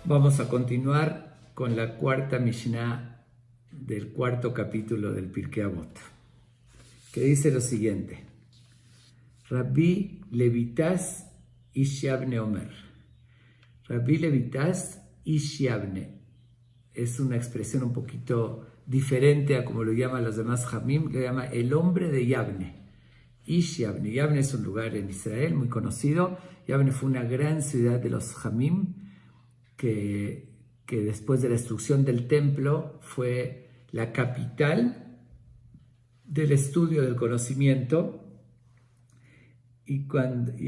Vamos a continuar con la cuarta Mishnah del cuarto capítulo del Pirkei Avot, que dice lo siguiente: Rabbi Levitas Ish Yavne Omer. Rabbi Levitas Ish Yavne es una expresión un poquito diferente a como lo llaman los demás Jamim, lo llama el hombre de Yavne. Ish Yavne. Yavne es un lugar en Israel muy conocido. Yavne fue una gran ciudad de los Jamim que después de la destrucción del templo fue la capital del estudio del conocimiento. Y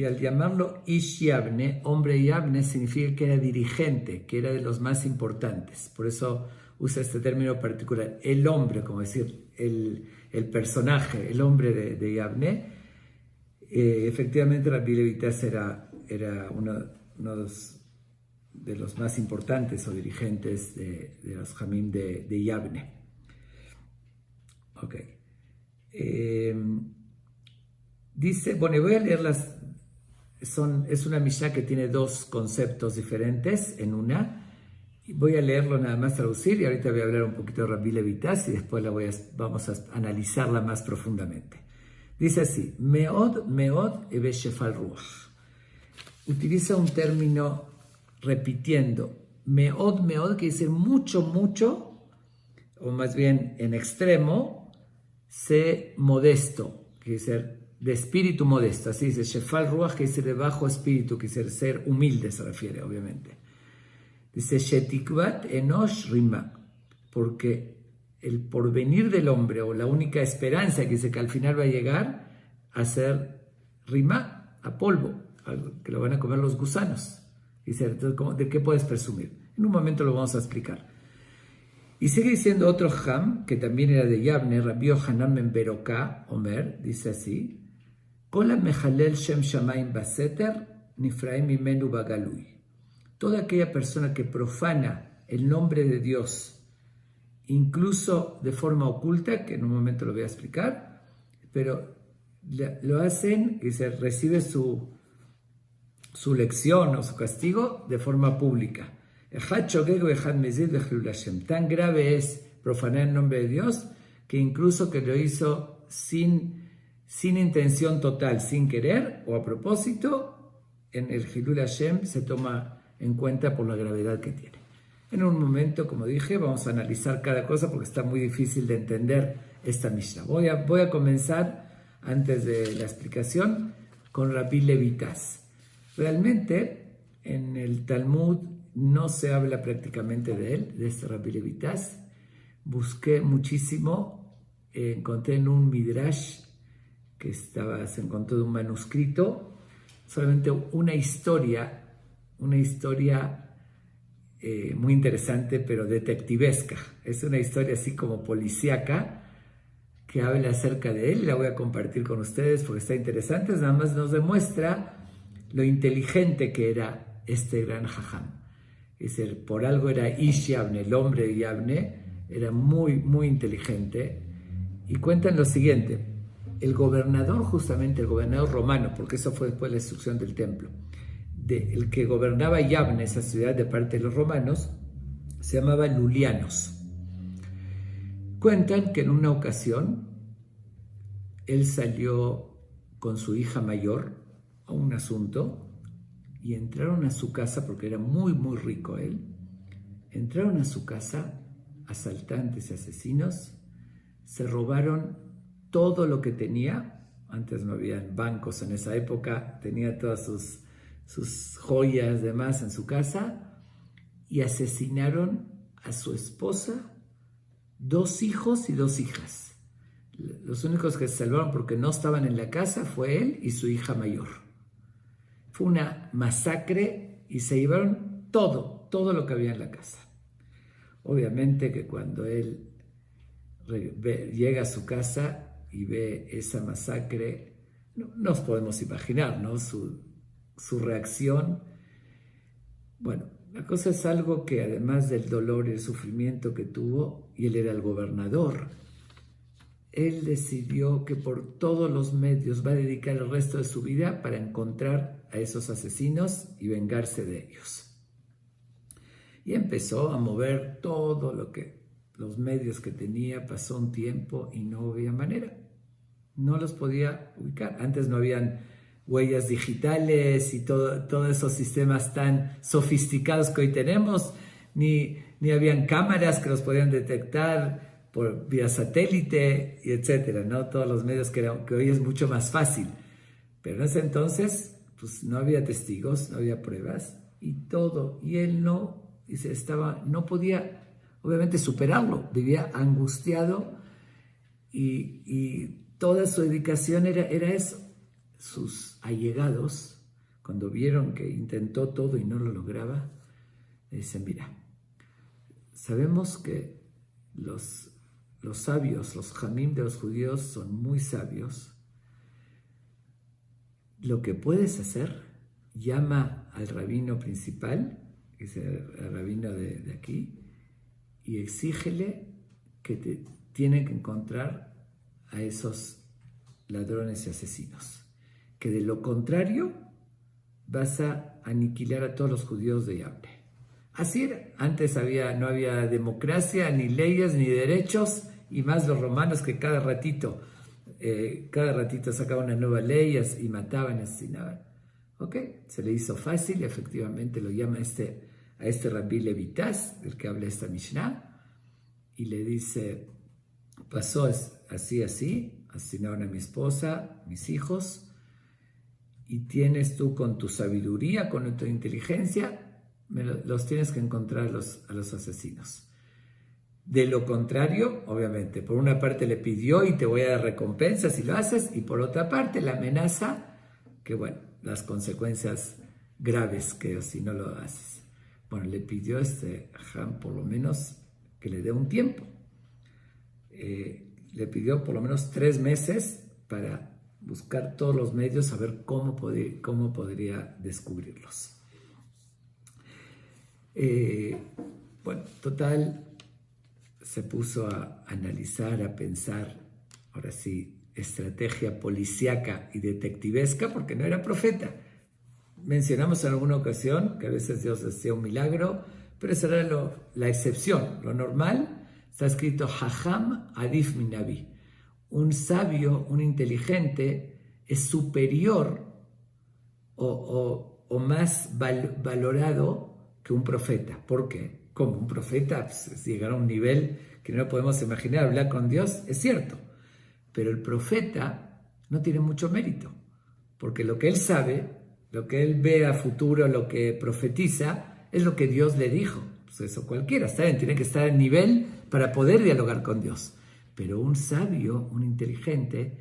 al llamarlo Ish Yavne, hombre Yavne, significa que era dirigente, que era de los más importantes. Por eso usa este término particular, el hombre, como decir, el personaje, el hombre de Yavne. Efectivamente, Rabbi Levitas era uno de los más importantes o dirigentes de los Jamim de Yavne. Ok. Dice, bueno, voy a leerlas. Es una Mishnah que tiene dos conceptos diferentes en una. Voy a leerlo nada más, traducir, y ahorita voy a hablar un poquito de Rabbi Levitas y después vamos a analizarla más profundamente. Dice así: Meod, meod, ebe shefal ruach. Utiliza un término repitiendo. Meod, meod, quiere decir mucho, mucho, o más bien en extremo, sé modesto, quiere decir de espíritu modesto. Así dice, shefal ruach, quiere decir de bajo espíritu, quiere decir ser humilde, se refiere, obviamente. Dice, shetikvat enosh rima, porque el porvenir del hombre, o la única esperanza que dice que al final va a llegar a ser rima, a polvo, que lo van a comer los gusanos. Dice, entonces, ¿de qué puedes presumir? En un momento lo vamos a explicar. Y sigue diciendo otro Ham, que también era de Yavne, Rabbi Yohanan ben Beroká, Omer, dice así: Kola mejalel shem shamayim baseter, nifraim mimenu bagalui. Toda aquella persona que profana el nombre de Dios, incluso de forma oculta, que en un momento lo voy a explicar, pero lo hacen y se recibe su lección o su castigo de forma pública. Tan grave es profanar el nombre de Dios que incluso que lo hizo sin intención total, sin querer o a propósito, en el Hilul Hashem se toma en cuenta por la gravedad que tiene. En un momento, como dije, vamos a analizar cada cosa porque está muy difícil de entender esta Mishnah. Voy a comenzar, antes de la explicación, con Rabbi Levitas. Realmente, en el Talmud no se habla prácticamente de él, de este Rabbi Levitas. Busqué muchísimo, encontré en un Midrash que se encontró de un manuscrito, solamente una historia muy interesante, pero detectivesca. Es una historia así como policíaca que habla acerca de él. La voy a compartir con ustedes porque está interesante. Nada más nos demuestra lo inteligente que era este gran jajam. Es decir, por algo era Ish Yavne, el hombre de Yavne, era muy, muy inteligente. Y cuentan lo siguiente: el gobernador romano, porque eso fue después de la destrucción del templo, el que gobernaba Yavne, esa ciudad de parte de los romanos, se llamaba Lulianos. Cuentan que en una ocasión él salió con su hija mayor a un asunto y entraron a su casa, porque era muy, muy rico él. Entraron a su casa asaltantes y asesinos, se robaron todo lo que tenía. Antes no había bancos en esa época, tenía todas sus joyas, demás en su casa, y asesinaron a su esposa, 2 hijos y 2 hijas. Los únicos que se salvaron porque no estaban en la casa fue él y su hija mayor. Fue una masacre y se llevaron todo lo que había en la casa. Obviamente que cuando él llega a su casa y ve esa masacre, no nos podemos imaginar, ¿no?, su reacción. Bueno, la cosa es algo que, además del dolor y el sufrimiento que tuvo, y él era el gobernador, él decidió que por todos los medios va a dedicar el resto de su vida para encontrar a esos asesinos y vengarse de ellos. Y empezó a mover todo los medios que tenía, pasó un tiempo y no había manera. No los podía ubicar. Antes no habían huellas digitales y todos esos sistemas tan sofisticados que hoy tenemos, ni habían cámaras que los podían detectar por vía satélite, y etcétera, ¿no? Todos los medios que hoy es mucho más fácil. Pero en ese entonces, pues no había testigos, no había pruebas, y él no podía, obviamente, superarlo, vivía angustiado, y toda su dedicación era eso. Sus allegados, cuando vieron que intentó todo y no lo lograba, le dicen: mira, sabemos que los sabios, los jamim de los judíos son muy sabios. Lo que puedes hacer, llama al rabino principal, que es el rabino de aquí, y exígele que tiene que encontrar a esos ladrones y asesinos, que de lo contrario vas a aniquilar a todos los judíos de Yavne. Así era. Antes no había democracia, ni leyes, ni derechos, y más los romanos, que cada ratito sacaban una nueva ley y mataban, asesinaban. ¿Ok? Se le hizo fácil y efectivamente lo llama a este Rabbi Levitas, el que habla esta Mishnah, y le dice: pasó así, asesinaron a mi esposa, mis hijos, y tienes tú, con tu sabiduría, con tu inteligencia, los tienes que encontrar a los asesinos. De lo contrario, obviamente, por una parte le pidió: y te voy a dar recompensa si lo haces, y por otra parte la amenaza, que bueno, las consecuencias graves que si no lo haces. Bueno, le pidió por lo menos que le dé un tiempo. Le pidió por lo menos 3 meses para buscar todos los medios, a ver cómo podría descubrirlos. Bueno, total, se puso a analizar, a pensar, ahora sí, estrategia policíaca y detectivesca, porque no era profeta. Mencionamos en alguna ocasión que a veces Dios hacía un milagro, pero esa era la excepción. Lo normal, está escrito: Jajam Adif Minabi. Un sabio, un inteligente, es superior o más valorado que un profeta. ¿Por qué? Como un profeta, pues, llegar a un nivel que no podemos imaginar, hablar con Dios, es cierto. Pero el profeta no tiene mucho mérito, porque lo que él sabe, lo que él ve a futuro, lo que profetiza, es lo que Dios le dijo. Pues eso cualquiera, está bien, tiene que estar a nivel para poder dialogar con Dios. Pero un sabio, un inteligente,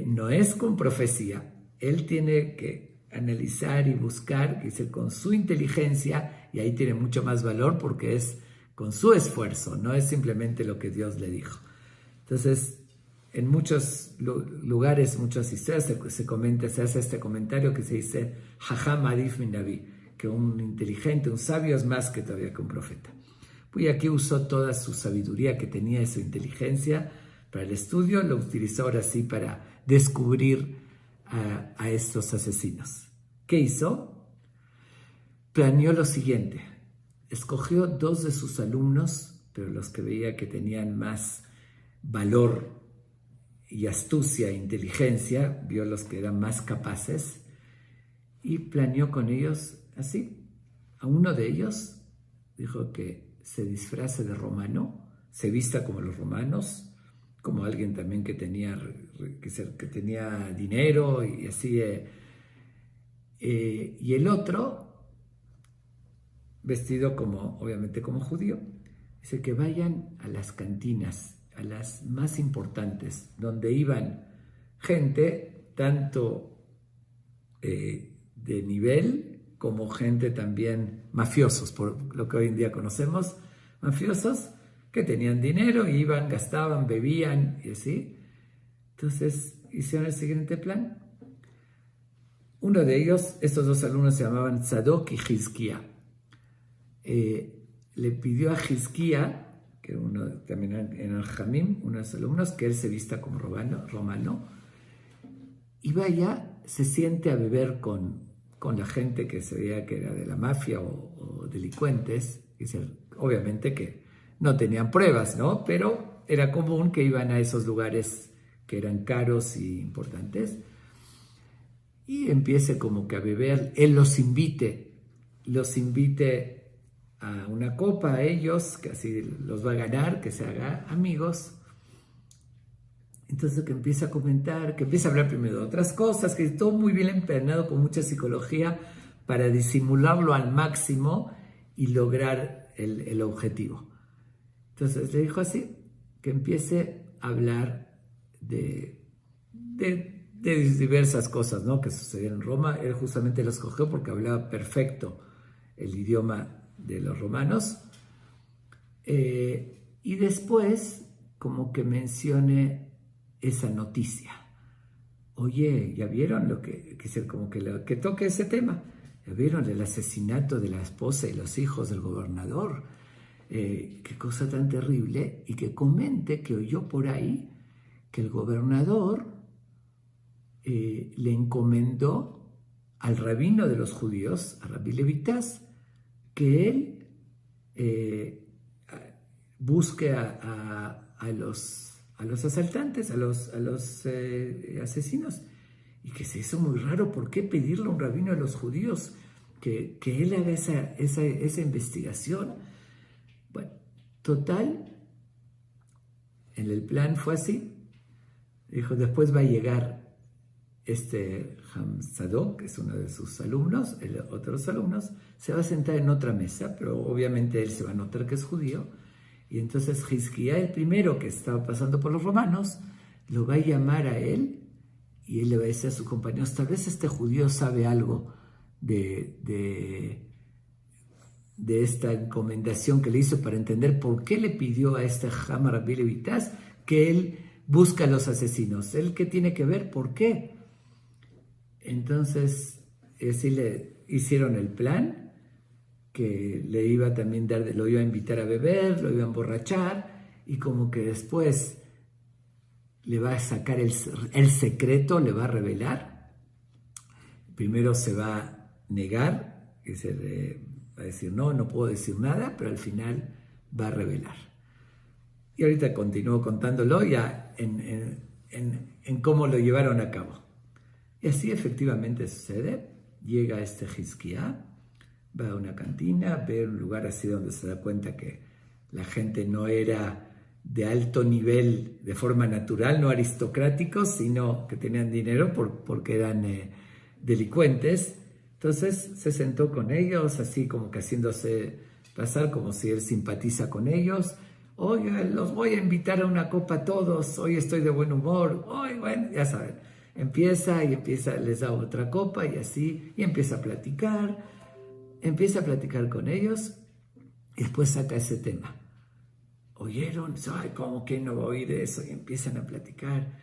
no es con profecía. Él tiene que analizar y buscar, que dice, con su inteligencia, y ahí tiene mucho más valor porque es con su esfuerzo, no es simplemente lo que Dios le dijo. Entonces, en muchos lugares, muchas historias se hace este comentario que se dice: Jajam Adif min Nabi, que un inteligente, un sabio es más que todavía que un profeta. Y aquí usó toda su sabiduría que tenía y su inteligencia para el estudio, lo utilizó ahora sí para descubrir a estos asesinos. ¿Qué hizo? Planeó lo siguiente: escogió 2 de sus alumnos, pero los que veía que tenían más valor y astucia e inteligencia, vio los que eran más capaces y planeó con ellos así. A uno de ellos dijo que se disfrace de romano, se vista como los romanos, como alguien también que tenía dinero y así. Y el otro, vestido obviamente como judío, dice que vayan a las cantinas, a las más importantes, donde iban gente tanto de nivel como gente también mafiosos, por lo que hoy en día conocemos, mafiosos que tenían dinero, iban, gastaban, bebían y así. Entonces hicieron el siguiente plan. Uno de ellos, estos 2 alumnos se llamaban Tzadok y Hizquía. Le pidió a Hizquía, que uno también en el Jamim, uno de los alumnos, que él se vista como romano, y vaya, se siente a beber con con la gente que se veía que era de la mafia o delincuentes. Obviamente que no tenían pruebas, ¿no? Pero era común que iban a esos lugares que eran caros y importantes. Y empiece como que a beber, él los invite a una copa a ellos, que así los va a ganar, que se haga amigos. Entonces que empieza a comentar, que empieza a hablar primero de otras cosas, que todo muy bien empernado con mucha psicología para disimularlo al máximo y lograr el objetivo. Entonces le dijo así, que empiece a hablar de diversas cosas, ¿no?, que sucedieron en Roma. Él justamente lo escogió porque hablaba perfecto el idioma de los romanos. Y después como que mencione esa noticia. Oye, ¿ya vieron lo que como que toque ese tema? ¿Ya vieron el asesinato de la esposa y los hijos del gobernador? Qué cosa tan terrible. Y que comente que oyó por ahí que el gobernador le encomendó al rabino de los judíos, a Rabbi Levitas, que él busque a los asaltantes, a los asesinos. Y que se hizo muy raro. ¿Por qué pedirle a un rabino de los judíos que él haga esa investigación? Bueno, total, en el plan fue así. Dijo, después va a llegar Hamsadok, que es uno de sus alumnos, otros alumnos, se va a sentar en otra mesa, pero obviamente él se va a notar que es judío. Y entonces Hizquía, el primero que estaba pasando por los romanos, lo va a llamar a él y él le va a decir a sus compañeros, tal vez este judío sabe algo de esta encomendación que le hizo para entender por qué le pidió a este Ham Rabbi Levitas que él busca a los asesinos. ¿Él qué tiene que ver? ¿Por qué? Entonces, así le hicieron el plan, que le iba también lo iba a invitar a beber, lo iba a emborrachar, y como que después le va a sacar el secreto, le va a revelar. Primero se va a negar, va a decir, no puedo decir nada, pero al final va a revelar. Y ahorita continúo contándolo ya en cómo lo llevaron a cabo. Y así efectivamente sucede. Llega Hizquía, va a una cantina, ve un lugar así donde se da cuenta que la gente no era de alto nivel de forma natural, no aristocráticos, sino que tenían dinero porque eran delincuentes. Entonces se sentó con ellos, así como que haciéndose pasar como si él simpatiza con ellos. Oiga, los voy a invitar a una copa a todos, hoy estoy de buen humor. Hoy, bueno, ya saben, empieza, les da otra copa y así, y empieza a platicar con ellos y después saca ese tema. ¿Oyeron? Ay, ¿cómo que no va a oír eso? Y empiezan a platicar.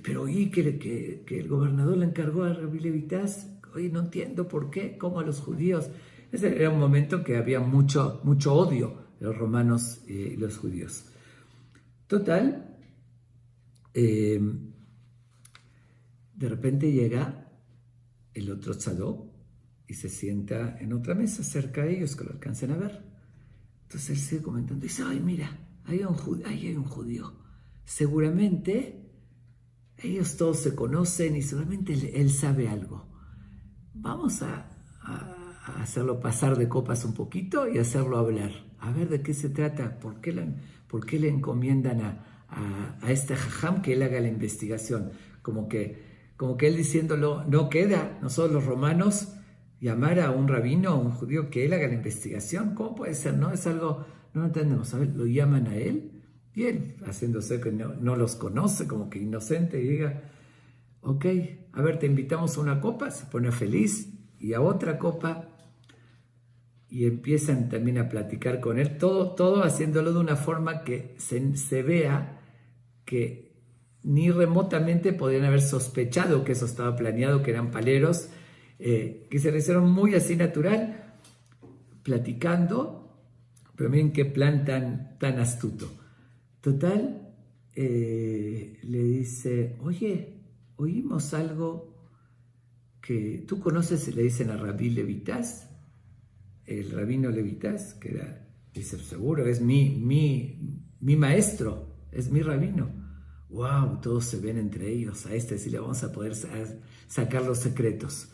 Pero oí que el gobernador le encargó a Rabbi Levitas. Oye, no entiendo por qué, cómo a los judíos. Ese era un momento que había mucho odio de los romanos y los judíos. Total, de repente llega el otro tzadok y se sienta en otra mesa cerca de ellos, que lo alcancen a ver. Entonces él sigue comentando, dice, ay, mira, ahí hay un judío. Seguramente ellos todos se conocen y seguramente él sabe algo. Vamos a hacerlo pasar de copas un poquito y hacerlo hablar. A ver de qué se trata, por qué le encomiendan a este jajam que él haga la investigación. Como que él diciéndolo, no queda, nosotros los romanos, llamar a un rabino, a un judío, que él haga la investigación. ¿Cómo puede ser? No es algo, no entendemos. A ver, lo llaman a él y él, haciéndose que no los conoce, como que inocente, y diga, ok, a ver, te invitamos a una copa, se pone feliz, y a otra copa, y empiezan también a platicar con él, todo haciéndolo de una forma que se vea que ni remotamente podían haber sospechado que eso estaba planeado, que eran paleros, que se le hicieron muy así natural, platicando, pero miren qué plan tan astuto. Total, le dice, oye, oímos algo que tú conoces, le dicen a Rabí Levitas, el rabino Levitas, que era, dice, seguro, es mi maestro, es mi rabino. ¡Wow! Todos se ven entre ellos, a este sí le vamos a poder sacar los secretos.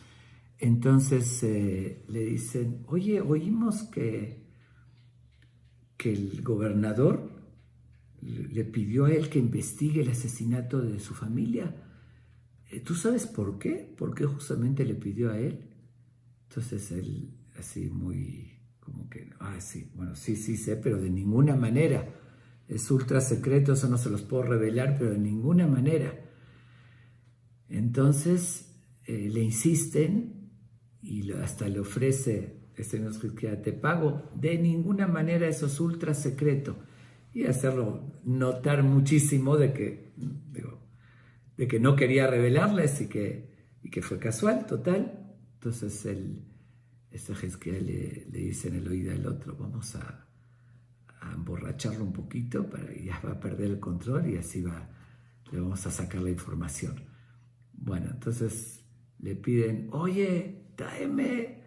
Entonces le dicen, oye, oímos que el gobernador le pidió a él que investigue el asesinato de su familia. ¿Tú sabes por qué? ¿Por qué justamente le pidió a él? Entonces él, así muy, como que, sí, bueno, sí sé, pero de ninguna manera. Es ultra secreto, eso no se los puedo revelar, pero de ninguna manera. Entonces le insisten y hasta le ofrece, nos que te pago, de ninguna manera eso es ultra secreto. Y hacerlo notar muchísimo de que no quería revelarles y que fue casual, total. Entonces esta Hezquiel le dice en el oído al otro, vamos a emborracharlo un poquito, ya va a perder el control y así le vamos a sacar la información. Bueno, entonces le piden, oye, tráeme,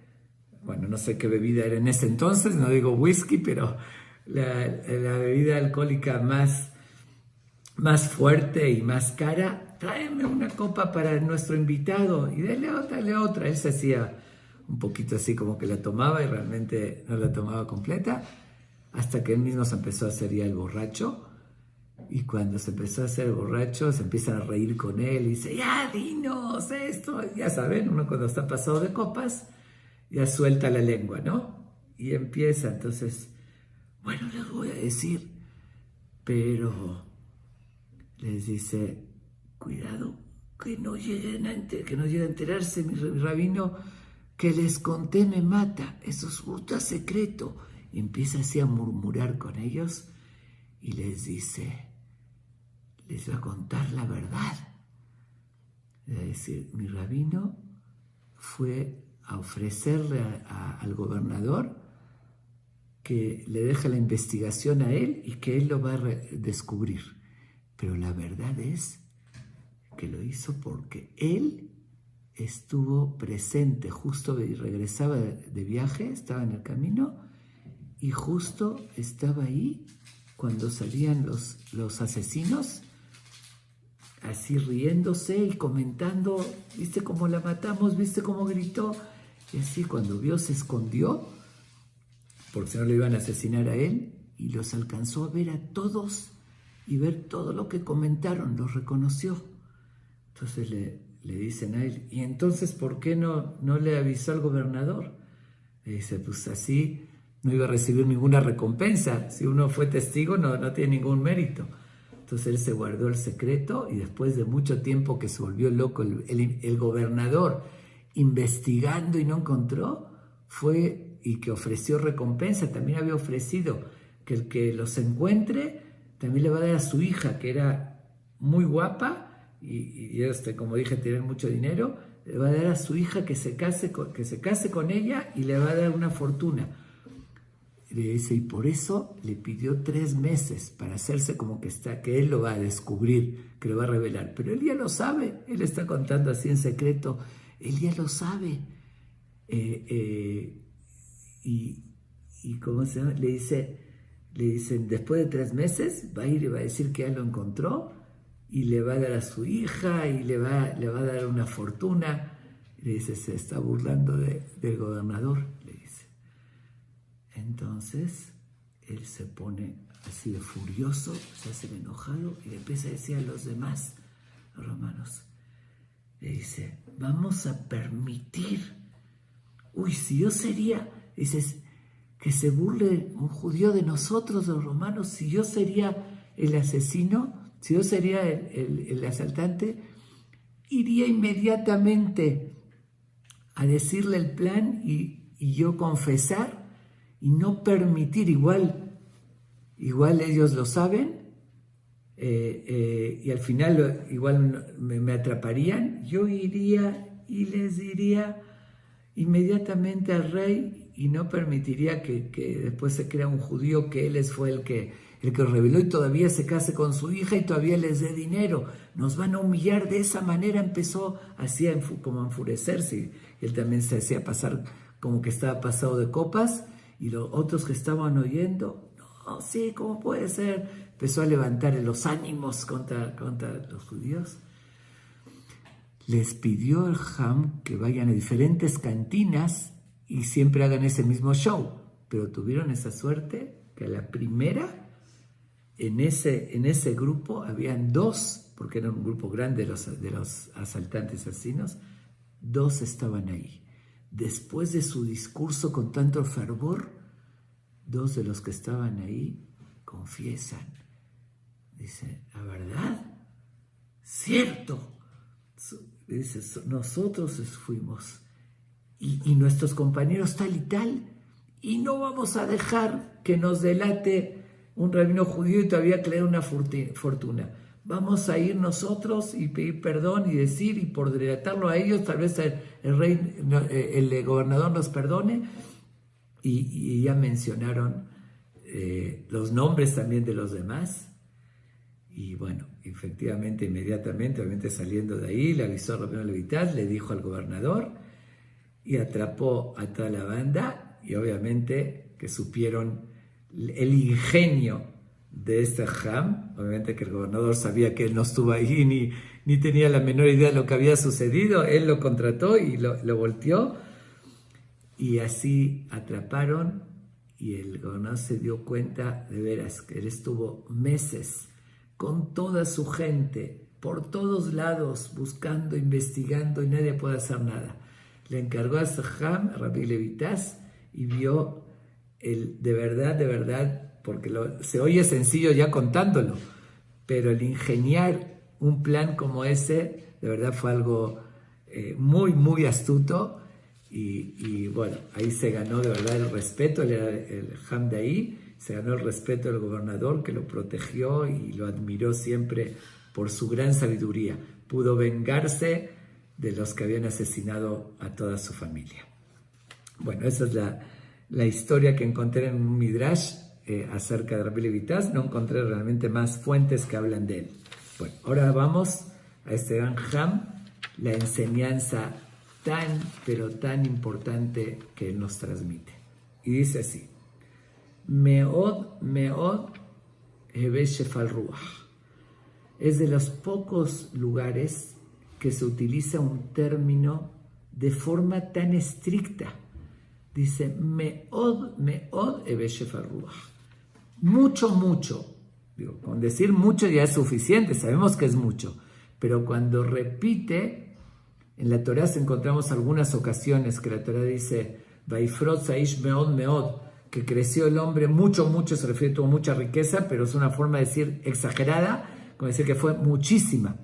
bueno, no sé qué bebida era en ese entonces, no digo whisky, pero la bebida alcohólica más fuerte y más cara, tráeme una copa para nuestro invitado y dale otra. Él se hacía un poquito así como que la tomaba y realmente no la tomaba completa, hasta que él mismo se empezó a hacer ya el borracho. Y cuando se empezó a hacer el borracho, se empiezan a reír con él y dice, ya, dinos esto. Ya saben, uno cuando está pasado de copas, ya suelta la lengua, ¿no? Y empieza, entonces, bueno, les voy a decir, pero les dice, cuidado, que no lleguen a enterarse, mi rabino, que les conté me mata, eso es ultra secreto. Y empieza así a murmurar con ellos y les dice, les va a contar la verdad. Es decir, mi rabino fue a ofrecerle al gobernador que le deje la investigación a él y que él lo va a descubrir. Pero la verdad es que lo hizo porque él estuvo presente, justo regresaba de viaje, estaba en el camino y justo estaba ahí cuando salían los asesinos, así riéndose y comentando, ¿viste cómo la matamos? ¿Viste cómo gritó? Y así cuando vio se escondió, porque si no lo iban a asesinar a él, y los alcanzó a ver a todos y ver todo lo que comentaron, los reconoció. Entonces le dicen a él, ¿y entonces por qué no le avisó al gobernador? Le dice, pues así no iba a recibir ninguna recompensa. Si uno fue testigo, no tiene ningún mérito. Entonces él se guardó el secreto y después de mucho tiempo que se volvió loco el gobernador investigando y no encontró, fue y que ofreció recompensa. También había ofrecido que el que los encuentre también le va a dar a su hija, que era muy guapa y como dije, tiene mucho dinero, le va a dar a su hija que se case con ella y le va a dar una fortuna. Le dice, y por eso le pidió 3 meses para hacerse como que él lo va a descubrir, que lo va a revelar. Pero él ya lo sabe, él está contando así en secreto, él ya lo sabe. Y ¿cómo se llama? Le dicen, después de 3 meses va a ir y va a decir que ya lo encontró y le va a dar a su hija y le va a dar una fortuna. Le dice, se está burlando del gobernador, le dice. Entonces él se pone así de furioso, se hace enojado y le empieza a decir a los demás, los romanos, le dice, vamos a permitir, si yo sería, dices, que se burle un judío de nosotros, los romanos, si yo sería el asesino, si yo sería el asaltante, iría inmediatamente a decirle el plan y yo confesar y no permitir, igual ellos lo saben, y al final igual me atraparían, yo iría y les diría inmediatamente al rey y no permitiría que después se crea un judío que él fue el que el que lo reveló y todavía se case con su hija y todavía les dé dinero. Nos van a humillar de esa manera. Empezó así como a enfurecerse. Y él también se hacía pasar como que estaba pasado de copas. Y los otros que estaban oyendo, no, sí, ¿cómo puede ser? Empezó a levantar los ánimos contra los judíos. Les pidió el Ham que vayan a diferentes cantinas y siempre hagan ese mismo show. Pero tuvieron esa suerte que a la primera, en ese grupo, habían 2, porque era un grupo grande de los asaltantes asesinos, 2 estaban ahí. Después de su discurso con tanto fervor, 2 de los que estaban ahí confiesan. Dicen, ¿la verdad? Cierto. Dice, nosotros fuimos y nuestros compañeros tal y tal, y no vamos a dejar que nos delate un rabino judío y todavía creer una fortuna. Vamos a ir nosotros y pedir perdón y decir, y por delatarlo a ellos, tal vez el gobernador nos perdone. Y ya mencionaron los nombres también de los demás. Y bueno, efectivamente, inmediatamente, obviamente saliendo de ahí, le avisó a Rabino Levitas, le dijo al gobernador y atrapó a toda la banda. Y obviamente que supieron el ingenio de este Ham. Obviamente que el gobernador sabía que él no estuvo ahí ni tenía la menor idea de lo que había sucedido. Él lo contrató y lo volteó. Y así atraparon, y el gobernador se dio cuenta de veras que él estuvo meses con toda su gente, por todos lados, buscando, investigando, y nadie puede hacer nada. Le encargó a Saham, a Rabbi Levitas, y vio de verdad, porque se oye sencillo ya contándolo, pero el ingeniar un plan como ese, de verdad fue algo muy, muy astuto. Y bueno, ahí se ganó de verdad el respeto, él era el Ham de ahí, se ganó el respeto del gobernador que lo protegió y lo admiró siempre por su gran sabiduría. Pudo vengarse de los que habían asesinado a toda su familia. Bueno, esa es la historia que encontré en un Midrash acerca de Rabbi Levitas. No encontré realmente más fuentes que hablan de él. Bueno, ahora vamos a este gran Ham, la enseñanza pero tan importante que él nos transmite. Y dice así: Meod heve shefal ruach. Es de los pocos lugares que se utiliza un término de forma tan estricta. Dice meod heve shefal ruach. Mucho. Digo, con decir mucho ya es suficiente, sabemos que es mucho, pero cuando repite. En la Torá encontramos algunas ocasiones que la Torá dice Vaifrot saish meod, que creció el hombre mucho, se refiere, tuvo mucha riqueza, pero es una forma de decir exagerada, como decir que fue muchísima.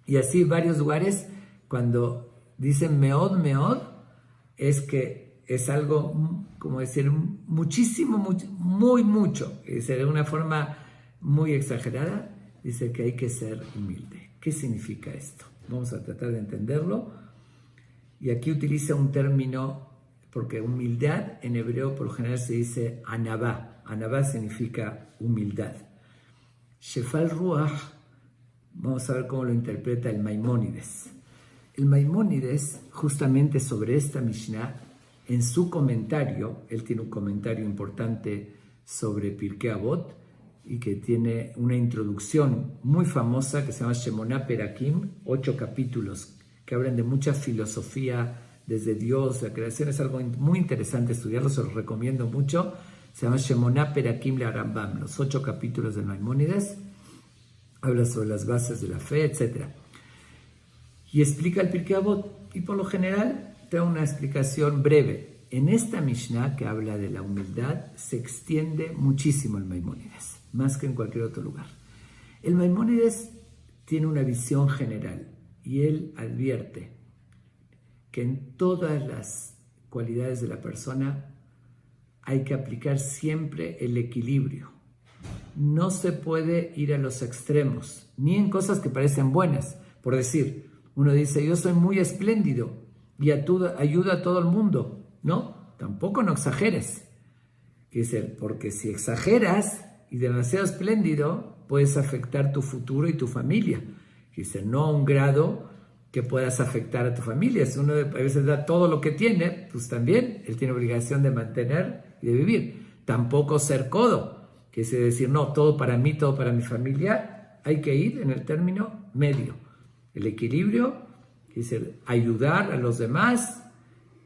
Y así varios lugares, cuando dicen meod, es que es algo, como decir, muchísimo, muy mucho. Dice de una forma muy exagerada, dice que hay que ser humilde. ¿Qué significa esto? Vamos a tratar de entenderlo. Y aquí utiliza un término, porque humildad en hebreo por lo general se dice anabá. Anabá significa humildad. Shefal Ruach, vamos a ver cómo lo interpreta el Maimónides. El Maimónides, justamente sobre esta Mishnah, en su comentario, él tiene un comentario importante sobre Pirkei Avot, y que tiene una introducción muy famosa que se llama Shemoná Perakim, 8 capítulos que hablan de mucha filosofía desde Dios, la creación. Es algo muy interesante estudiarlo, se los recomiendo mucho. Se llama Shemoná Perakim le Rambam, los 8 capítulos del Maimónides. Habla sobre las bases de la fe, etc. Y explica el Pirkei Avot, y por lo general trae una explicación breve. En esta Mishnah que habla de la humildad se extiende muchísimo el Maimónides, más que en cualquier otro lugar. El Maimónides tiene una visión general y él advierte que en todas las cualidades de la persona hay que aplicar siempre el equilibrio. No se puede ir a los extremos, ni en cosas que parecen buenas. Por decir, uno dice, yo soy muy espléndido y ayuda a todo el mundo. No, tampoco no exageres. Dice, porque si exageras, y demasiado espléndido, puedes afectar tu futuro y tu familia. Dice, no a un grado que puedas afectar a tu familia. Si uno a veces da todo lo que tiene, pues también él tiene obligación de mantener y de vivir. Tampoco ser codo, que es decir, no, todo para mí, todo para mi familia. Hay que ir en el término medio. El equilibrio es el ayudar a los demás,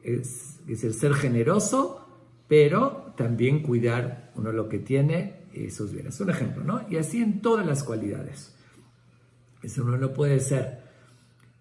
es el ser generoso, pero también cuidar uno lo que tiene y sus bienes. Un ejemplo, ¿no? Y así en todas las cualidades. Eso uno no puede ser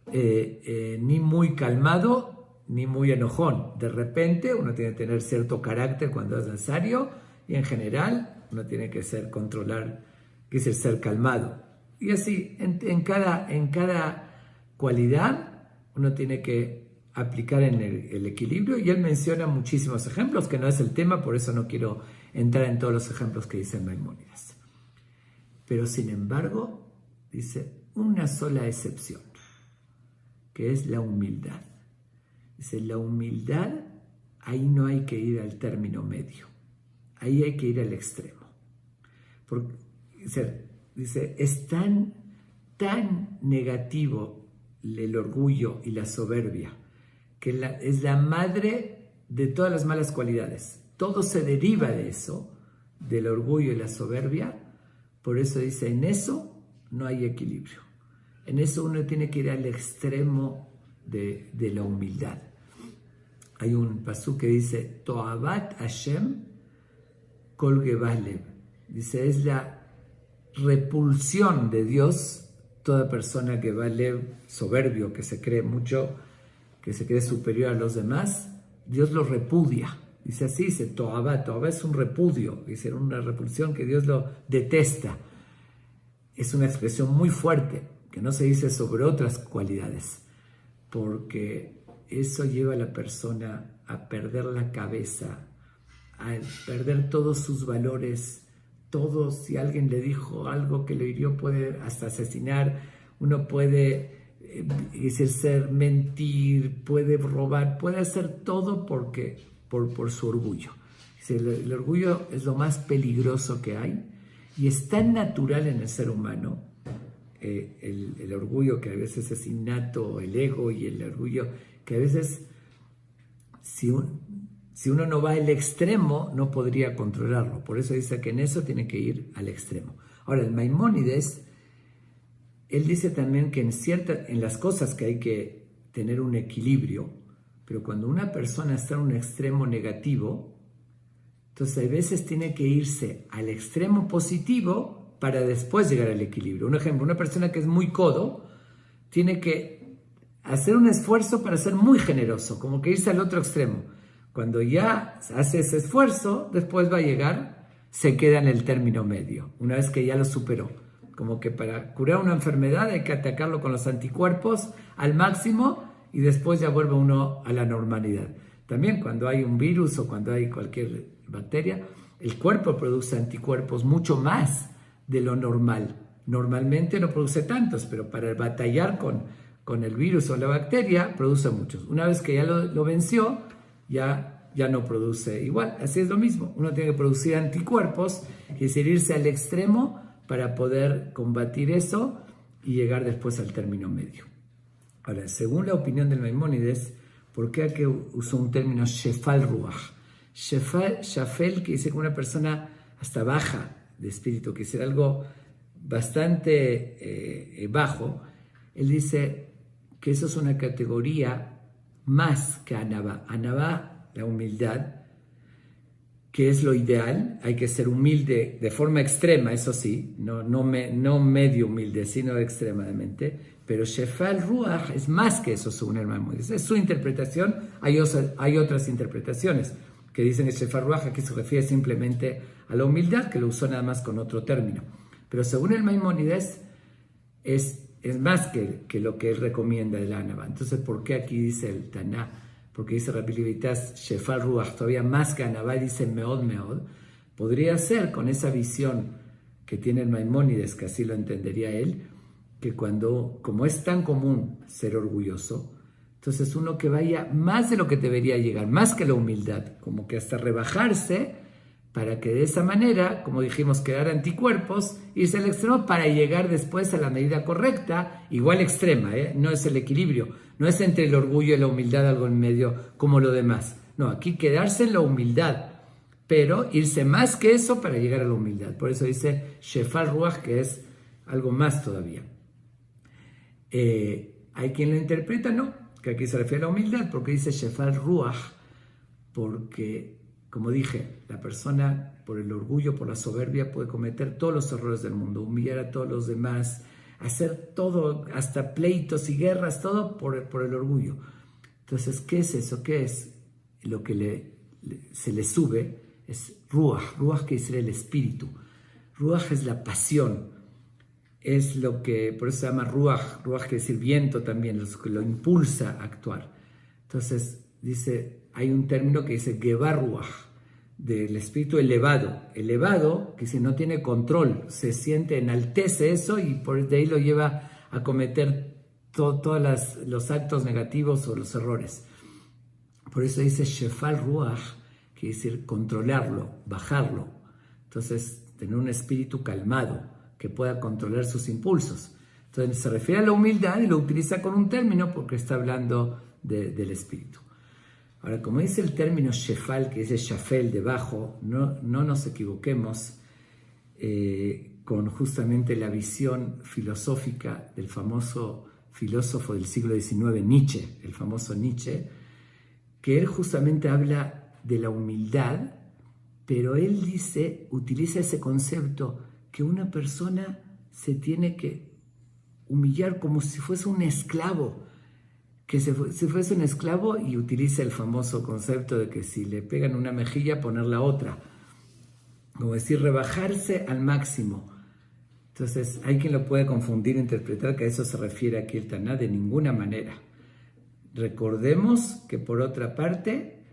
ni muy calmado ni muy enojón. De repente uno tiene que tener cierto carácter cuando es necesario y en general uno tiene que controlar, que es el ser calmado. Y así en cada cualidad uno tiene que aplicar en el equilibrio, y él menciona muchísimos ejemplos, que no es el tema, por eso no quiero entrar en todos los ejemplos que dice Maimónides. Pero sin embargo, dice una sola excepción, que es la humildad. Dice, la humildad, ahí no hay que ir al término medio, ahí hay que ir al extremo. Porque, dice, es tan negativo el orgullo y la soberbia, que es la madre de todas las malas cualidades. Todo se deriva de eso, del orgullo y la soberbia. Por eso dice, en eso no hay equilibrio. En eso uno tiene que ir al extremo de la humildad. Hay un pasuk que dice, Toavat Hashem kol gevah lev. Dice, es la repulsión de Dios toda persona que va lev, soberbio, que se cree mucho, que se cree superior a los demás. Dios lo repudia. Dice así, dice Toabá es un repudio, dice una repulsión que Dios lo detesta. Es una expresión muy fuerte, que no se dice sobre otras cualidades, porque eso lleva a la persona a perder la cabeza, a perder todos sus valores. Todo, si alguien le dijo algo que lo hirió, puede hasta asesinar, uno puede mentir, puede robar, puede hacer todo por su orgullo. El orgullo es lo más peligroso que hay, y es tan natural en el ser humano, el orgullo, que a veces es innato, el ego y el orgullo, que a veces si uno no va al extremo, no podría controlarlo. Por eso dice que en eso tiene que ir al extremo. Ahora, el Maimónides, él dice también que en las cosas que hay que tener un equilibrio, pero cuando una persona está en un extremo negativo, entonces a veces tiene que irse al extremo positivo para después llegar al equilibrio. Un ejemplo, una persona que es muy codo, tiene que hacer un esfuerzo para ser muy generoso, como que irse al otro extremo. Cuando ya hace ese esfuerzo, después va a llegar, se queda en el término medio, una vez que ya lo superó. Como que para curar una enfermedad hay que atacarlo con los anticuerpos al máximo y después ya vuelve uno a la normalidad. También cuando hay un virus o cuando hay cualquier bacteria, el cuerpo produce anticuerpos mucho más de lo normal. Normalmente no produce tantos, pero para batallar con el virus o la bacteria, produce muchos. Una vez que ya lo venció, ya no produce igual. Así es lo mismo. Uno tiene que producir anticuerpos, es decir, irse al extremo para poder combatir eso y llegar después al término medio. Ahora, según la opinión del Maimónides, ¿por qué aquí usó un término shefal ruach? Shafel, que dice que una persona hasta baja de espíritu, que es algo bastante bajo. Él dice que eso es una categoría más que Anabá. Anabá, la humildad, que es lo ideal. Hay que ser humilde de forma extrema, eso sí, no medio humilde, sino extremadamente. Pero Shefal Ruach es más que eso, según el Maimónides. Es su interpretación. Hay otras interpretaciones que dicen que Shefal Ruach aquí se refiere simplemente a la humildad, que lo usó nada más con otro término. Pero según el Maimónides es más que lo que él recomienda del Anabá. Entonces, ¿por qué aquí dice el Taná? Porque dice Rabbi Levitas Shefal Ruach, todavía más que Anabá, dice Meod Meod. Podría ser con esa visión que tiene el Maimónides, que así lo entendería él, que como es tan común ser orgulloso, entonces uno que vaya más de lo que debería llegar, más que la humildad, como que hasta rebajarse para que de esa manera, como dijimos, crear anticuerpos, irse al extremo para llegar después a la medida correcta, igual extrema, no es el equilibrio, no es entre el orgullo y la humildad algo en medio como lo demás. No, aquí quedarse en la humildad, pero irse más que eso para llegar a la humildad. Por eso dice Shefal Ruach, que es algo más todavía. Hay quien lo interpreta, no, que aquí se refiere a la humildad, porque dice Shefal Ruach, porque, como dije, la persona por el orgullo, por la soberbia, puede cometer todos los errores del mundo, humillar a todos los demás, hacer todo, hasta pleitos y guerras, todo por el orgullo. Entonces, ¿qué es eso? ¿Qué es lo que se le sube? Es Ruach. Ruach quiere decir el espíritu. Ruach es la pasión. Es lo que, por eso se llama Ruach. Ruach quiere decir viento también, lo que lo impulsa a actuar. Entonces, hay un término que dice Gebar Ruach, del espíritu elevado. Elevado, que si no tiene control, se siente, enaltece eso y por de ahí lo lleva a cometer todos los actos negativos o los errores. Por eso dice Shefal Ruach, quiere decir controlarlo, bajarlo. Entonces, tener un espíritu calmado que pueda controlar sus impulsos. Entonces, se refiere a la humildad y lo utiliza con un término porque está hablando del espíritu. Ahora, como dice el término Shefal, que dice Shafel, debajo, no nos equivoquemos con justamente la visión filosófica del famoso filósofo del siglo XIX, Nietzsche, el famoso Nietzsche, que él justamente habla de la humildad, pero él utiliza ese concepto que una persona se tiene que humillar como si fuese un esclavo, que si fuese un esclavo, y utiliza el famoso concepto de que si le pegan una mejilla, poner la otra, como decir, rebajarse al máximo. Entonces, hay quien lo puede confundir, interpretar que a eso se refiere aquí el Taná, de ninguna manera. Recordemos que por otra parte,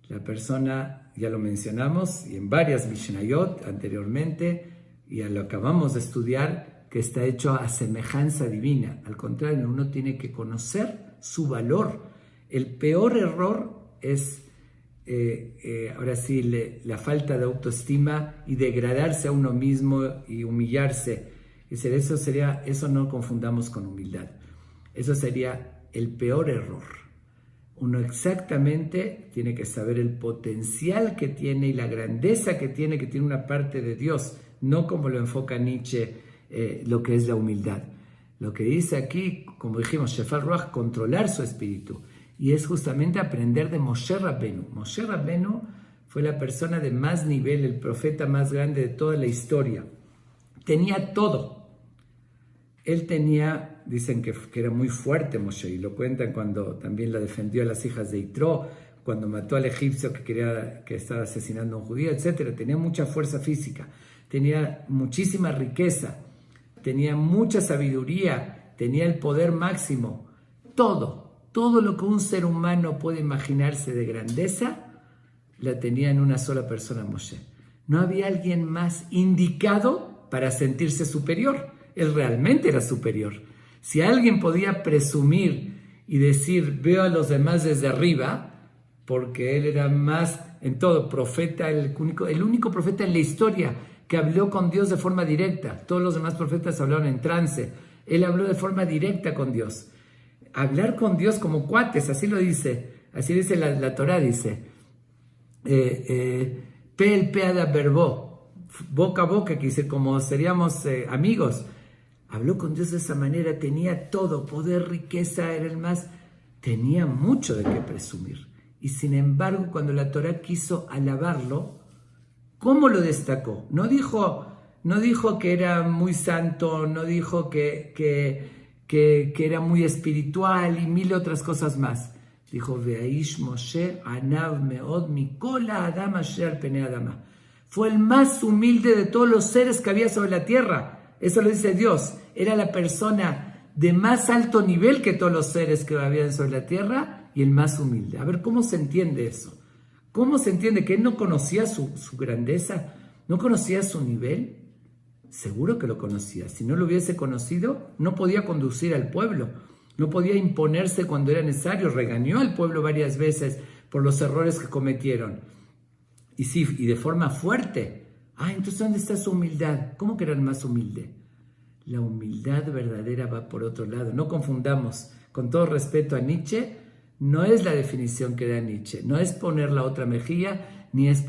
la persona, ya lo mencionamos, y en varias Mishnayot anteriormente, y ya lo acabamos de estudiar, que está hecho a semejanza divina. Al contrario, uno tiene que conocer su valor. El peor error es, ahora sí, la falta de autoestima y degradarse a uno mismo y humillarse. Eso no confundamos con humildad. Eso sería el peor error. Uno exactamente tiene que saber el potencial que tiene y la grandeza que tiene una parte de Dios, no como lo enfoca Nietzsche, lo que es la humildad. Lo que dice aquí, como dijimos, Shefal Ruach, controlar su espíritu. Y es justamente aprender de Moshe Rabbenu. Moshe Rabbenu fue la persona de más nivel, el profeta más grande de toda la historia. Tenía todo. Él tenía, dicen que era muy fuerte Moshe, y lo cuentan cuando también la defendió a las hijas de Yitro, cuando mató al egipcio que estaba asesinando a un judío, etc. Tenía mucha fuerza física, tenía muchísima riqueza, tenía mucha sabiduría, tenía el poder máximo. Todo lo que un ser humano puede imaginarse de grandeza, la tenía en una sola persona, Moshe. No había alguien más indicado para sentirse superior. Él realmente era superior. Si alguien podía presumir y decir, veo a los demás desde arriba, porque él era más en todo, profeta, el único profeta en la historia que habló con Dios de forma directa. Todos los demás profetas hablaron en trance. Él habló de forma directa con Dios. Hablar con Dios como cuates, así dice la Torá, dice, pe el peada verbó, boca a boca, que dice, como seríamos amigos. Habló con Dios de esa manera, tenía todo, poder, riqueza, era el más, tenía mucho de qué presumir. Y sin embargo, cuando la Torá quiso alabarlo, ¿cómo lo destacó? No dijo que era muy santo, no dijo que era muy espiritual y mil otras cosas más. Dijo, Veaish Moshe anav meod mikola adam asher pene adama. Fue el más humilde de todos los seres que había sobre la tierra. Eso lo dice Dios. Era la persona de más alto nivel que todos los seres que habían sobre la tierra y el más humilde. A ver, ¿cómo se entiende eso? ¿Cómo se entiende que él no conocía su grandeza? ¿No conocía su nivel? Seguro que lo conocía. Si no lo hubiese conocido, no podía conducir al pueblo. No podía imponerse cuando era necesario. Regañó al pueblo varias veces por los errores que cometieron. Y sí, y de forma fuerte. Entonces, ¿dónde está su humildad? ¿Cómo que era el más humilde? La humildad verdadera va por otro lado. No confundamos, con todo respeto a Nietzsche, no es la definición que da Nietzsche. No es poner la otra mejilla, ni es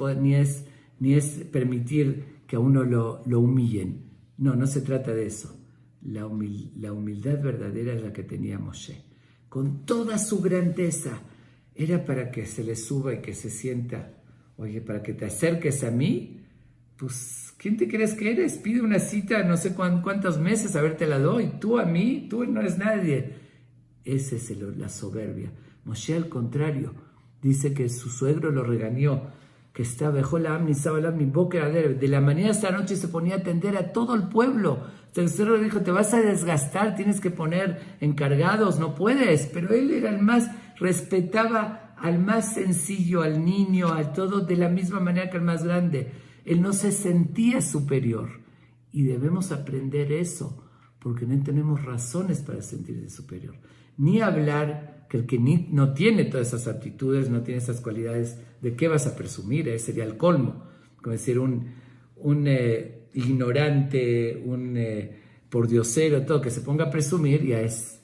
permitir que a uno lo humillen. No se trata de eso. La humildad verdadera es la que tenía Moshe. Con toda su grandeza, era para que se le suba y que se sienta. Oye, para que te acerques a mí, pues, ¿quién te crees que eres? Pide una cita no sé cuántos meses, a ver, te la doy. Tú a mí, tú no eres nadie. Esa es la soberbia. Moshe, al contrario, dice que su suegro lo regañó, que estaba de la mañana hasta la noche se ponía a atender a todo el pueblo. El suegro le dijo, te vas a desgastar, tienes que poner encargados, no puedes. Pero él era el más, respetaba al más sencillo, al niño, a todo, de la misma manera que al más grande. Él no se sentía superior. Y debemos aprender eso, porque no tenemos razones para sentirse superior. Ni hablar que el que no tiene todas esas aptitudes, no tiene esas cualidades, ¿de qué vas a presumir? Ese sería el colmo. Como decir, un ignorante, un pordiosero, todo, que se ponga a presumir, ya es,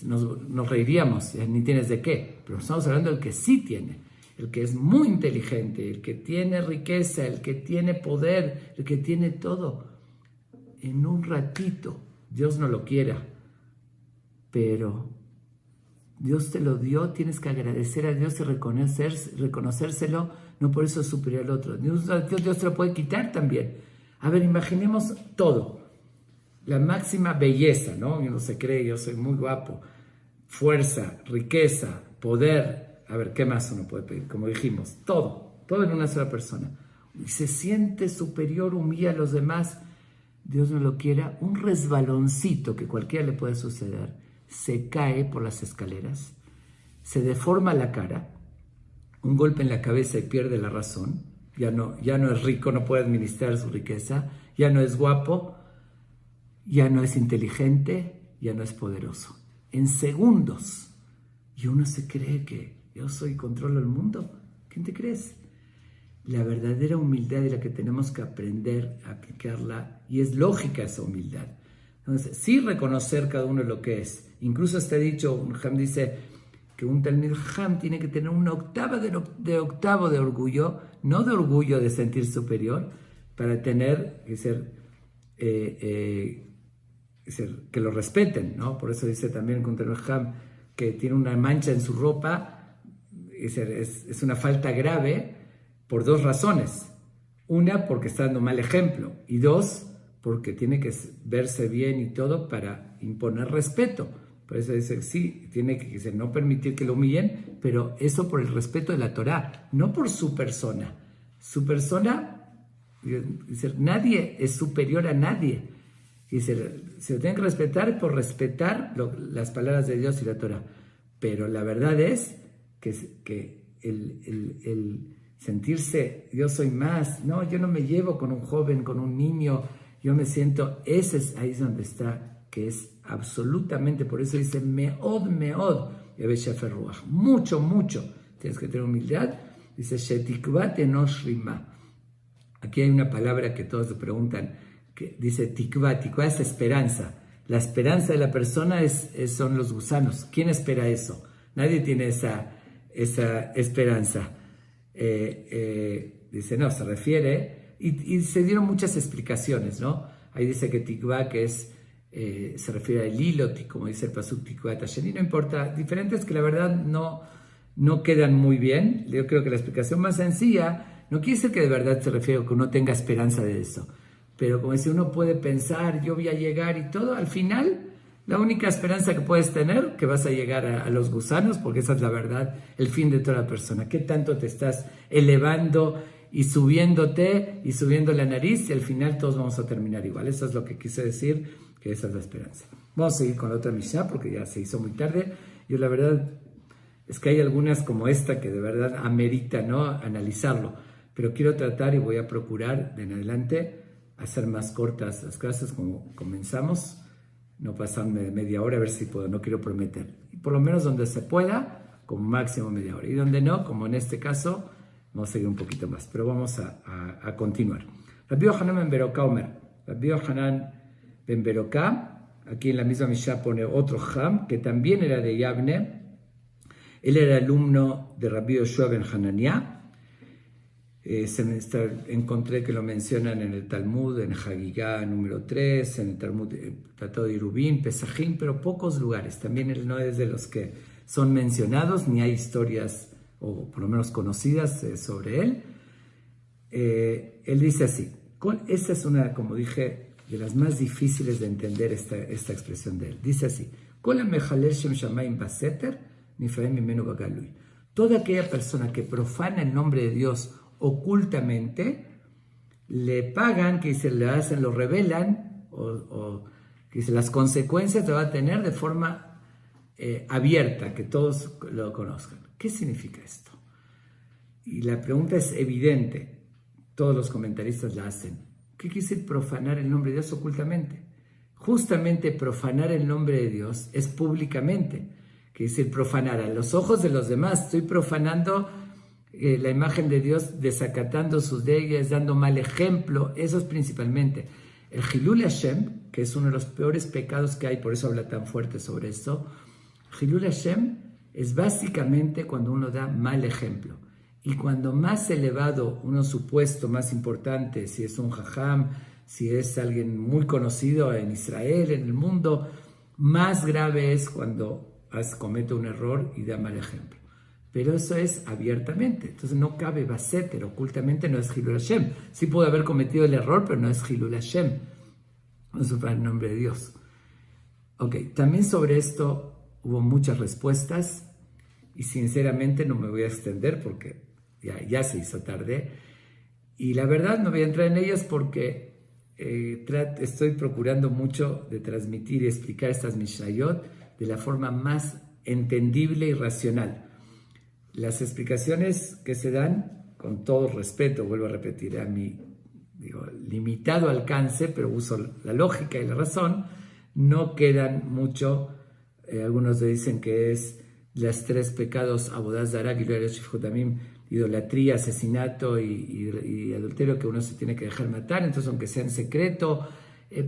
nos reiríamos, ya ni tienes de qué. Pero estamos hablando del que sí tiene, el que es muy inteligente, el que tiene riqueza, el que tiene poder, el que tiene todo. En un ratito, Dios no lo quiera, pero Dios te lo dio, tienes que agradecer a Dios y reconocérselo, no por eso es superior al otro. Dios te lo puede quitar también. A ver, imaginemos todo. La máxima belleza, ¿no? Uno se cree, yo soy muy guapo. Fuerza, riqueza, poder. A ver, ¿qué más uno puede pedir? Como dijimos, todo en una sola persona. Y se siente superior, humilla a los demás. Dios no lo quiera, un resbaloncito que cualquiera le puede suceder, se cae por las escaleras, se deforma la cara, un golpe en la cabeza y pierde la razón, ya no es rico, no puede administrar su riqueza, ya no es guapo, ya no es inteligente, ya no es poderoso. En segundos. Y uno se cree que yo controlo el mundo. ¿Quién te crees? La verdadera humildad es la que tenemos que aprender a aplicarla, y es lógica esa humildad. Entonces, sí reconocer cada uno lo que es. Incluso está dicho, un Jajam dice que un Talmid Jajam tiene que tener una octavo de orgullo, no de orgullo de sentir superior, para tener que que lo respeten, ¿no? Por eso dice también un Talmid Jajam que tiene una mancha en su ropa, es una falta grave por dos razones. Una, porque está dando mal ejemplo, y dos, porque tiene que verse bien y todo para imponer respeto. Por eso dice, sí, tiene que no permitir que lo humillen, pero eso por el respeto de la Torá, no por su persona. Su persona, dice, nadie es superior a nadie. Dice, se lo tienen que respetar por respetar las palabras de Dios y la Torá. Pero la verdad es que el sentirse, yo soy más, no, yo no me llevo con un joven, con un niño, yo me siento, ahí es donde está, que es absolutamente, por eso dice, meod, mucho, tienes que tener humildad, dice, shetikvat enosh rima. Aquí hay una palabra que todos se preguntan, que dice tikva es esperanza. La esperanza de la persona son los gusanos. ¿Quién espera eso? Nadie tiene esa esperanza. Dice, no, se refiere, y se dieron muchas explicaciones, ¿no? Ahí dice que tikva, que se refiere al iloti, como dice el pasuk tikva tasheni, no importa, diferentes que la verdad no quedan muy bien. Yo creo que la explicación más sencilla no quiere decir que de verdad se refiere a que uno tenga esperanza de eso, pero como dice, uno puede pensar, yo voy a llegar y todo, al final la única esperanza que puedes tener, que vas a llegar a los gusanos, porque esa es la verdad, el fin de toda persona. ¿Qué tanto te estás elevando y subiéndote y subiendo la nariz? Y al final todos vamos a terminar igual. Eso es lo que quise decir, que esa es la esperanza. Vamos a seguir con la otra Mishnah, porque ya se hizo muy tarde. Yo la verdad es que hay algunas como esta que de verdad amerita, ¿no?, analizarlo. Pero quiero tratar y voy a procurar de en adelante hacer más cortas las clases como comenzamos. No pasarme de media hora, a ver si puedo, no quiero prometer. Y por lo menos donde se pueda, como máximo media hora. Y donde no, como en este caso, Vamos a seguir un poquito más, pero vamos a continuar. Rabbi Yohanan ben Beroká Omer. Rabbi Yohanan ben Beroká, aquí en la misma Mishnah pone otro Ham, que también era de Yavne. Él era alumno de Rabbi Yoshua ben Hananiah. Encontré que lo mencionan en el Talmud, en Hagigá número 3, en el Talmud, Tratado de Irubín, Pesajim, pero pocos lugares. También él no es de los que son mencionados, ni hay historias, o por lo menos conocidas, sobre él. Él dice así, esta es una, como dije, de las más difíciles de entender esta expresión de él. Dice así, toda aquella persona que profana el nombre de Dios ocultamente, le pagan, que dice, le hacen, lo revelan, o que dice, las consecuencias lo va a tener de forma abierta, que todos lo conozcan. ¿Qué significa esto? Y la pregunta es evidente, todos los comentaristas la hacen. ¿Qué quiere decir profanar el nombre de Dios ocultamente? Justamente profanar el nombre de Dios es públicamente, quiere decir profanar a los ojos de los demás. Estoy profanando la imagen de Dios, desacatando sus leyes, dando mal ejemplo. Eso es principalmente el Hilul Hashem, que es uno de los peores pecados que hay, por eso habla tan fuerte sobre esto. Hilul Hashem es básicamente cuando uno da mal ejemplo, y cuando más elevado uno supuesto, más importante, si es un jajam, si es alguien muy conocido en Israel, en el mundo, más grave es cuando comete un error y da mal ejemplo. Pero eso es abiertamente, entonces no cabe baseter, ocultamente no es Hilul Hashem. Sí puede haber cometido el error, pero no es Hilul Hashem, no es el nombre de Dios. Ok, también sobre esto hubo muchas respuestas y sinceramente no me voy a extender porque ya se hizo tarde, y la verdad no voy a entrar en ellas porque estoy procurando mucho de transmitir y explicar estas Mishnayot de la forma más entendible y racional. Las explicaciones que se dan, con todo respeto, vuelvo a repetir, a mi limitado alcance, pero uso la lógica y la razón, no quedan mucho. Algunos dicen que es los 3 pecados, Avodah Zará, Gilui Shifchut Damim, idolatría, asesinato y adulterio, que uno se tiene que dejar matar, entonces aunque sea en secreto,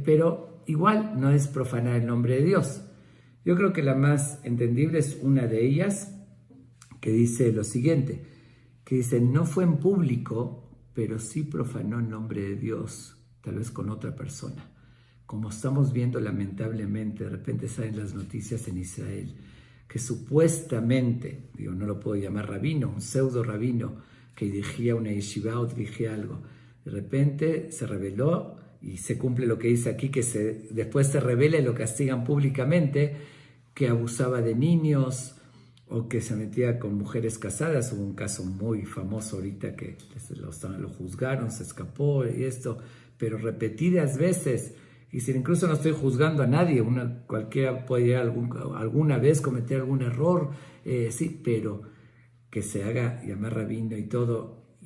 pero igual no es profanar el nombre de Dios. Yo creo que la más entendible es una de ellas, que dice lo siguiente, que dice, no fue en público, pero sí profanó el nombre de Dios, tal vez con otra persona. Como estamos viendo lamentablemente, de repente salen las noticias en Israel, que supuestamente, no lo puedo llamar rabino, un pseudo rabino, que dirigía una yeshiva o dirigía algo, de repente se reveló, y se cumple lo que dice aquí, que después se revela y lo castigan públicamente, que abusaba de niños, o que se metía con mujeres casadas. Hubo un caso muy famoso ahorita que lo juzgaron, se escapó y esto, pero repetidas veces. Y si incluso no estoy juzgando a nadie, cualquiera puede llegar alguna vez cometer algún error, sí, pero que se haga llamar rabino y todo,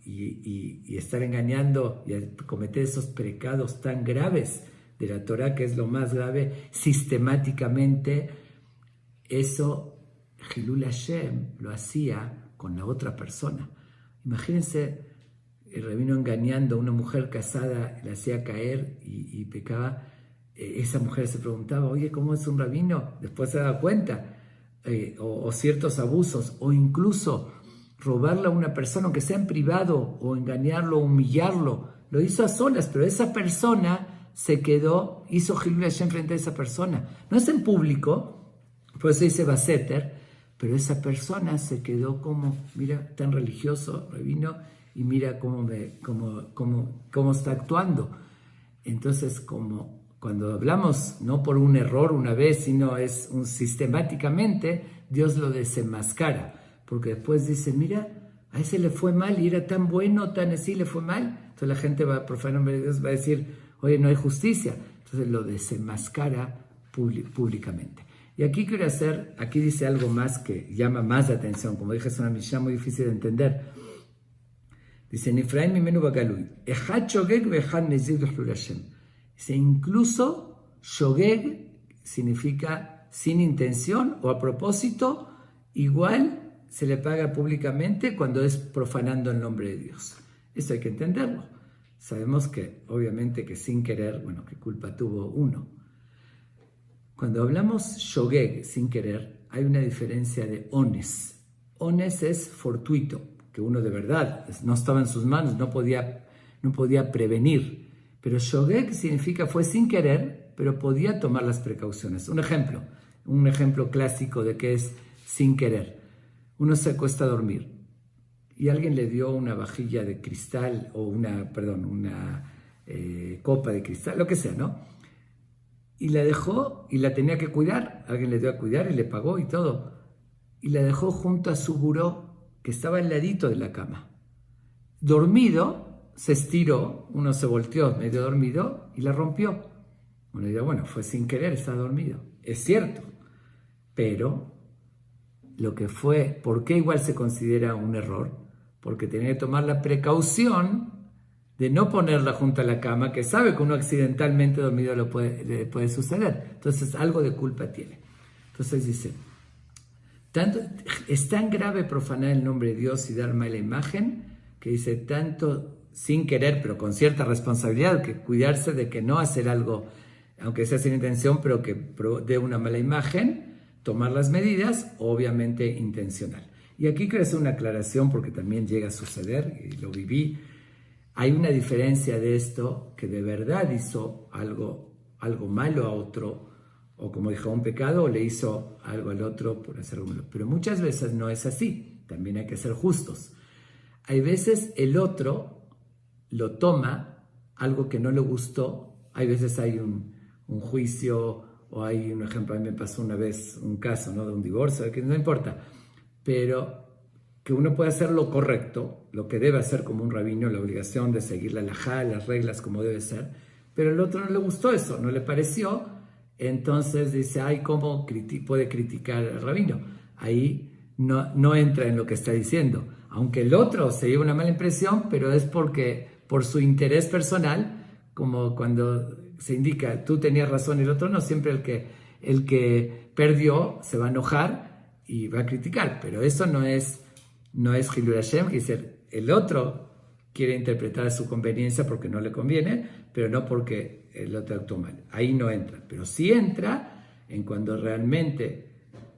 y estar engañando y cometer esos pecados tan graves de la Torah, que es lo más grave, sistemáticamente, eso Hilul Hashem lo hacía con la otra persona. Imagínense el rabino engañando a una mujer casada, la hacía caer y pecaba. Esa mujer se preguntaba, oye, ¿cómo es un rabino? Después se daba cuenta. O ciertos abusos, o incluso robarle a una persona, aunque sea en privado, o engañarlo, humillarlo. Lo hizo a solas, pero esa persona se quedó, hizo Hilul Hashem frente a esa persona. No es en público, por eso dice Baseter, pero esa persona se quedó como, mira, tan religioso, rabino, y mira cómo está actuando. Entonces, como cuando hablamos, no por un error una vez, sino es sistemáticamente, Dios lo desenmascara, porque después dice, mira, a ese le fue mal y era tan bueno, tan así, le fue mal. Entonces la gente va a profanar el nombre de Dios, va a decir, oye, no hay justicia. Entonces lo desenmascara públicamente. Y aquí aquí dice algo más que llama más la atención. Como dije, es una Mishnah muy difícil de entender. Dice, Nifraim mimenu bagalui, echad shogeg ve'echad mezid b'chilul Hashem. Dice, incluso shogeg significa sin intención o a propósito, igual se le paga públicamente cuando es profanando el nombre de Dios. Eso hay que entenderlo. Sabemos que, obviamente, que sin querer, bueno, ¿qué culpa tuvo uno? Cuando hablamos shogeg, sin querer, hay una diferencia de ones. Ones es fortuito, que uno de verdad no estaba en sus manos, no podía prevenir. Pero shogeg significa fue sin querer, pero podía tomar las precauciones. Un ejemplo clásico de que es sin querer. Uno se acuesta a dormir y alguien le dio una vajilla de cristal o una copa de cristal, lo que sea, ¿no? Y la dejó y la tenía que cuidar. Alguien le dio a cuidar y le pagó y todo. Y la dejó junto a su buró que estaba al ladito de la cama. Dormido, se estiró, uno se volteó medio dormido y la rompió. Uno dirá, bueno, fue sin querer, estaba dormido. Es cierto, pero lo que fue, ¿por qué igual se considera un error? Porque tenía que tomar la precaución de no ponerla junto a la cama, que sabe que uno accidentalmente dormido le puede suceder. Entonces, algo de culpa tiene. Entonces dice, es tan grave profanar el nombre de Dios y dar mala imagen, que dice, tanto sin querer, pero con cierta responsabilidad, que cuidarse de que no hacer algo, aunque sea sin intención, pero que dé una mala imagen, tomar las medidas, obviamente intencional. Y aquí quiero hacer una aclaración, porque también llega a suceder, y lo viví. Hay una diferencia de esto, que de verdad hizo algo malo a otro, o como dijo, un pecado, o le hizo algo al otro por hacerlo malo. Pero muchas veces no es así, también hay que ser justos. Hay veces el otro lo toma, algo que no le gustó, hay veces hay un juicio, o hay un ejemplo, a mí me pasó una vez un caso, ¿no?, de un divorcio, que no importa, pero que uno puede hacer lo correcto, lo que debe hacer como un rabino, la obligación de seguir la halajá, las reglas como debe ser, pero el otro no le gustó eso, no le pareció, entonces dice, ay, ¿cómo puede criticar al rabino? Ahí no entra en lo que está diciendo, aunque el otro se lleva una mala impresión, pero es porque por su interés personal, como cuando se indica, tú tenías razón y el otro no, siempre el que perdió se va a enojar y va a criticar, pero eso no es Hilul Hashem, que dice, el otro quiere interpretar a su conveniencia porque no le conviene, pero no porque el otro actuó mal. Ahí no entra, pero sí entra en cuando realmente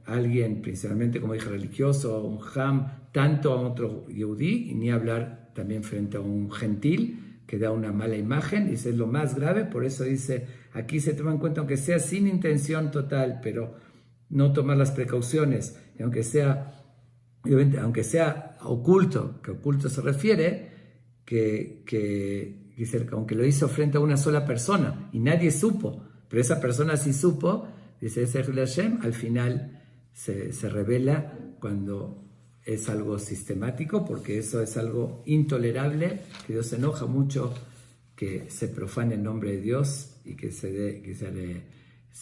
alguien, principalmente como dije, religioso, un ham, tanto a otro yehudí, y ni hablar también frente a un gentil que da una mala imagen, dice, es lo más grave, por eso dice, aquí se toma en cuenta, aunque sea sin intención total, pero no tomar las precauciones, y aunque sea oculto, que oculto se refiere, que dice, aunque lo hizo frente a una sola persona, y nadie supo, pero esa persona sí supo, dice, ese Hilul Hashem, al final se revela cuando es algo sistemático, porque eso es algo intolerable, que Dios se enoja mucho que se profane el nombre de Dios y que se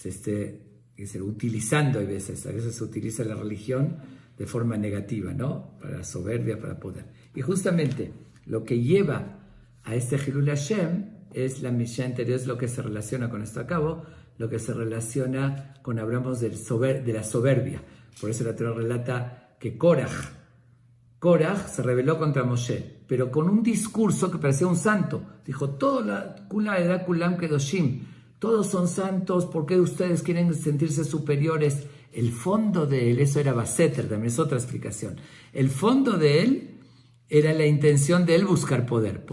esté utilizando, a veces se utiliza la religión de forma negativa, ¿no? Para soberbia, para poder. Y justamente lo que lleva a este Hilul Hashem es la Mishnah anterior, es lo que se relaciona con esto a cabo, lo que se relaciona con, hablamos de la soberbia. Por eso la Torah relata que Korach se rebeló contra Moshe, pero con un discurso que parecía un santo. Dijo, todos son santos, ¿por qué ustedes quieren sentirse superiores? El fondo de él, eso era Baseter, también es otra explicación. El fondo de él era la intención de él buscar poder,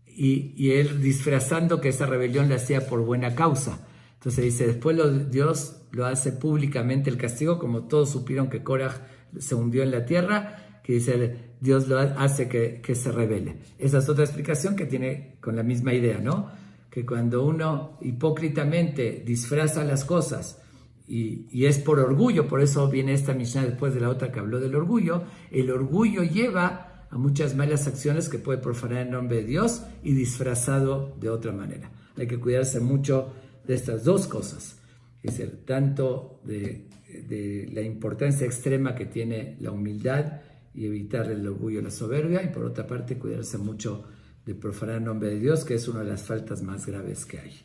y él disfrazando que esa rebelión la hacía por buena causa. Entonces dice, después Dios lo hace públicamente el castigo, como todos supieron que Korach se hundió en la tierra, que dice, Dios lo hace que se rebele. Esa es otra explicación que tiene con la misma idea, ¿no? Que cuando uno hipócritamente disfraza las cosas y es por orgullo, por eso viene esta Mishnah después de la otra que habló del orgullo, el orgullo lleva a muchas malas acciones que puede profanar el nombre de Dios y disfrazado de otra manera. Hay que cuidarse mucho de estas dos cosas, es decir, tanto de la importancia extrema que tiene la humildad y evitar el orgullo y la soberbia, y por otra parte cuidarse mucho de profanar el nombre de Dios, que es una de las faltas más graves que hay.